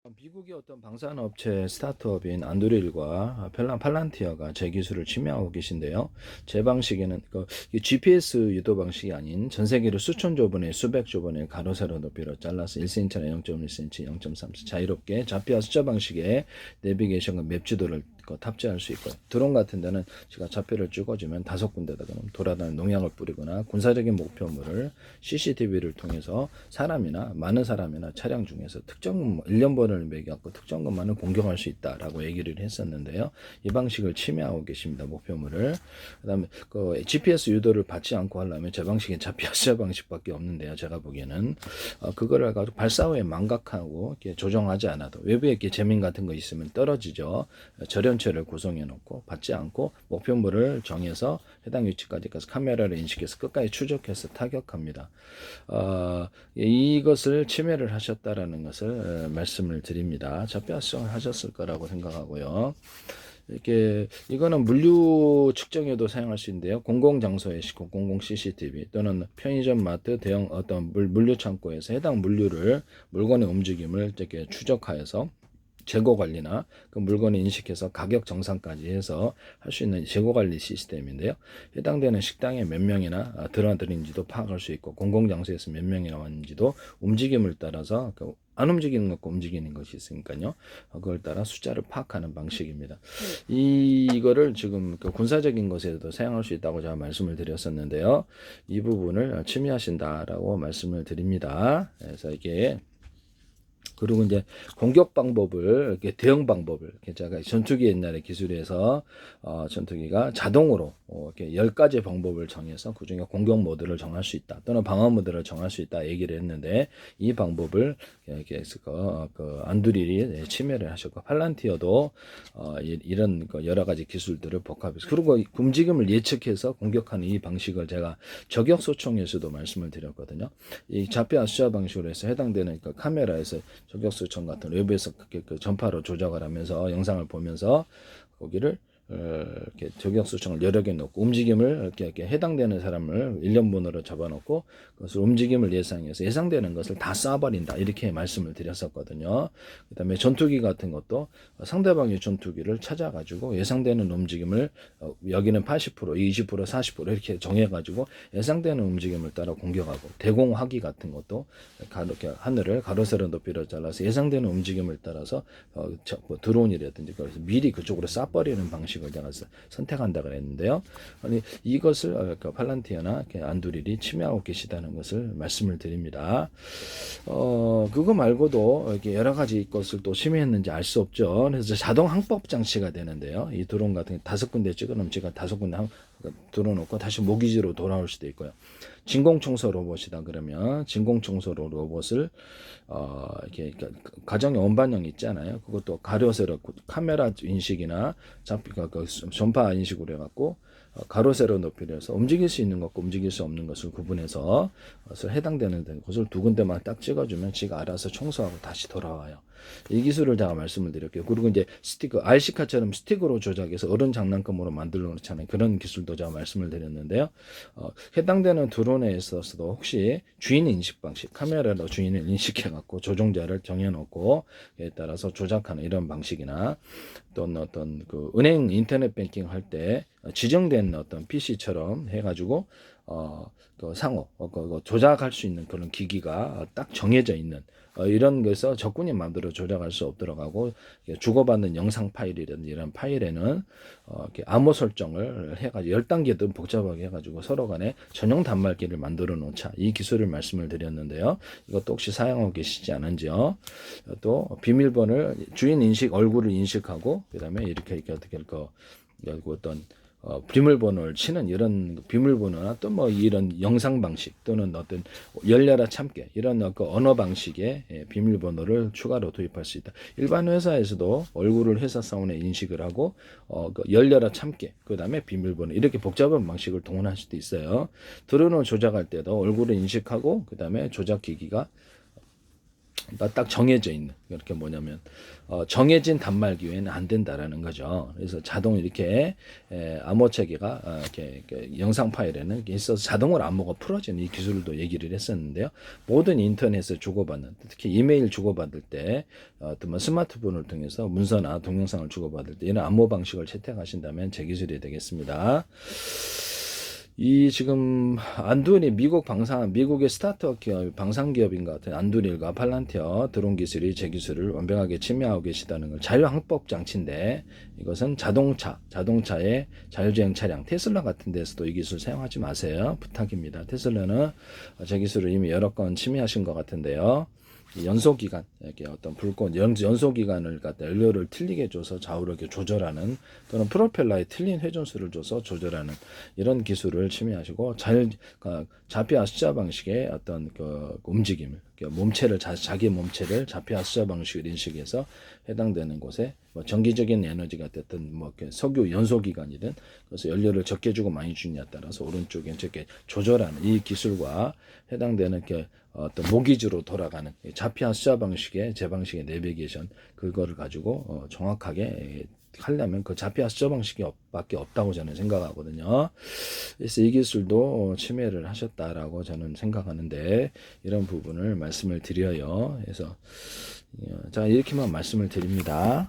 미국의 어떤 방산업체 스타트업인 안드릴과 팔란티어가 제 기술을 침해하고 계신데요. 제 방식에는 GPS 유도 방식이 아닌 전 세계로 수천 조번에 수백 조번의 가로 세로 높이로 잘라서 1cm나 0.1cm, 0.3cm 자유롭게 좌표와 숫자 방식의 내비게이션과 맵 지도를 탑재할 수 있고요. 드론 같은 데는 제가 좌표를 찍어주면 5군데다가 돌아다니는 농약을 뿌리거나 군사적인 목표물을 CCTV를 통해서 사람이나 많은 사람이나 차량 중에서 특정 일련번호를 매겨갖고 특정 것만을 공격할 수 있다라고 얘기를 했었는데요. 이 방식을 침해하고 계십니다. 목표물을. 그다음에 GPS 유도를 받지 않고 하려면 제 방식은 좌표수자 방식밖에 없는데요. 제가 보기에는 그거를 가지고 발사 후에 망각하고 이렇게 조정하지 않아도 외부에 이렇게 재민 같은 거 있으면 떨어지죠. 절연체를 구성해 놓고 받지 않고 목표물을 정해서 해당 위치까지 가서 카메라를 인식해서 끝까지 추적해서 타격합니다. 이것을 침해를 하셨다라는 것을 말씀을 드립니다. 좌표화성을 하셨을 거라고 생각하고요. 이거는 물류 측정에도 사용할 수 있는데요. 공공 장소에 싣고 공공 CCTV 또는 편의점, 마트, 대형 어떤 물류 창고에서 해당 물건의 움직임을 이렇게 추적하여서 재고 관리나 그 물건을 인식해서 가격 정산까지 해서 할 수 있는 재고 관리 시스템인데요. 해당되는 식당에 몇 명이나 들어들인지도 파악할 수 있고 공공장소에서 몇 명이나 왔는지도 움직임을 따라서 안 움직이는 것과 움직이는 것이 있으니까요. 그걸 따라 숫자를 파악하는 방식입니다. 이거를 지금 군사적인 것에도 사용할 수 있다고 제가 말씀을 드렸었는데요. 이 부분을 침해하신다라고 말씀을 드립니다. 그래서 이게 그리고 이제 공격 방법을 이렇게 대응 방법을 제가 전투기 옛날에 기술에서 전투기가 자동으로 이렇게 10가지 방법을 정해서 그중에 공격 모드를 정할 수 있다 또는 방어 모드를 정할 수 있다 얘기를 했는데 이 방법을 이렇게 안두릴이 침해를 하셨고 팔란티어도 이런 여러 가지 기술들을 복합해서 그리고 움직임을 예측해서 공격하는 이 방식을 제가 저격 소총에서도 말씀을 드렸거든요. 이 좌표 압수자 방식으로 해서 해당되는 카메라에서 저격수청 같은 외부에서 그 전파로 조작을 하면서 영상을 보면서 거기를 이렇게 저격수청을 여러 개 놓고 움직임을 이렇게 해당되는 사람을 일련번호로 잡아놓고 그것을 움직임을 예상해서 예상되는 것을 다 쏴버린다 이렇게 말씀을 드렸었거든요. 그다음에 전투기 같은 것도 상대방의 전투기를 찾아가지고 예상되는 움직임을 여기는 80%, 20%, 40% 이렇게 정해가지고 예상되는 움직임을 따라 공격하고 대공화기 같은 것도 이렇게 하늘을 가로세로 높이로 잘라서 예상되는 움직임을 따라서 드론이라든지 그래서 미리 그쪽으로 쏴버리는 방식을 제가 선택한다 그랬는데요. 아니 이것을 팔란티어나 안두릴이 침해하고 계시다는 것을 말씀을 드립니다. 그거 말고도 이렇게 여러 가지 것을 또 침해했는지 알 수 없죠. 그래서 자동 항법 장치가 되는데요. 이 드론 같은 게 5군데 찍어놓으면 제가 5군데 들어놓고 다시 모기지로 돌아올 수도 있고요. 진공청소 로봇이다 그러면 진공청소 로봇을 이렇게 가정의 원반영 있잖아요. 그것도 가로세로 카메라 인식이나 전파 인식으로 해갖고 가로세로 높이를 해서 움직일 수 있는 것과 움직일 수 없는 것을 구분해서 해당되는 것을 2군데만 딱 찍어주면 지가 알아서 청소하고 다시 돌아와요. 이 기술을 제가 말씀을 드릴게요. 그리고 이제 RC카처럼 스틱으로 조작해서 어른 장난감으로 만들어 놓잖아요. 그런 기술도 제가 말씀을 드렸는데요. 해당되는 드론에 있어서도 혹시 주인 인식 방식, 카메라로 주인을 인식해갖고 조종자를 정해놓고 에 따라서 조작하는 이런 방식이나 또는 어떤 은행 인터넷 뱅킹 할 때 지정된 어떤 PC처럼 해가지고 상호 조작할 수 있는 그런 기기가 딱 정해져 있는 이런 것에서 적군이 마음대로 조작할 수 없도록 하고 주고받는 영상 파일이라든지 이런 파일에는 이렇게 암호 설정을 해가지고 10단계든 복잡하게 해가지고 서로 간에 전용 단말기를 만들어 놓자 이 기술을 말씀을 드렸는데요. 이것도 혹시 사용하고 계시지 않은지요? 또 비밀번호를 주인 인식 얼굴을 인식하고 그 다음에 이렇게 어떻게 할 거 어떤 비밀번호를 치는 이런 비밀번호나 또 뭐 이런 영상 방식 또는 어떤 열려라 참깨 이런 언어 방식의 비밀번호를 추가로 도입할 수 있다. 일반 회사에서도 얼굴을 회사 사원에 인식을 하고 열려라 참깨 그 다음에 비밀번호 이렇게 복잡한 방식을 동원할 수도 있어요. 드론을 조작할 때도 얼굴을 인식하고 그 다음에 조작 기기가 딱 정해져 있는 이렇게 뭐냐면 정해진 단말기 외에는 안 된다라는 거죠. 그래서 자동 이렇게 암호 체계가 이렇게 영상 파일에는 있어서 자동으로 암호가 풀어지는 이 기술도 얘기를 했었는데요. 모든 인터넷을 주고받는 특히 이메일 주고받을 때 어떤 뭐 스마트폰을 통해서 문서나 동영상을 주고받을 때 이런 암호 방식을 채택하신다면 제 기술이 되겠습니다. 이 지금 안두리 미국의 스타트업 기업 방산 기업인 것 같은 안두릴과 팔란티어 드론 기술이 제 기술을 완벽하게 침해하고 계시다는 걸 자율항법 장치인데 이것은 자동차의 자율주행 차량 테슬라 같은 데서도 이 기술 사용하지 마세요. 부탁입니다. 테슬라는 제 기술을 이미 여러 건 침해하신 것 같은데요. 연소기관, 이렇게 어떤 불꽃, 연소기관을 갖다 연료를 틀리게 줘서 좌우로 이렇게 조절하는 또는 프로펠러에 틀린 회전수를 줘서 조절하는 이런 기술을 침해하시고 자폐아 숫자 방식의 어떤 그 움직임을 몸체를 자기 몸체를 자폐아 숫자 방식을 인식해서 해당되는 곳에 뭐 전기적인 에너지가 됐든 뭐 석유 연소기관이든 그래서 연료를 적게 주고 많이 주냐에 따라서 오른쪽에 이렇게 조절하는 이 기술과 해당되는 어떤 모기지로 돌아가는 자폐아 숫자 방식의 제 방식의 내비게이션 그거를 가지고 정확하게 하려면 그 자폐아 숫자 방식이 밖에 없다고 저는 생각하거든요. 그래서 이 기술도 침해를 하셨다라고 저는 생각하는데 이런 부분을 말씀을 드려요. 그래서 자 이렇게만 말씀을 드립니다.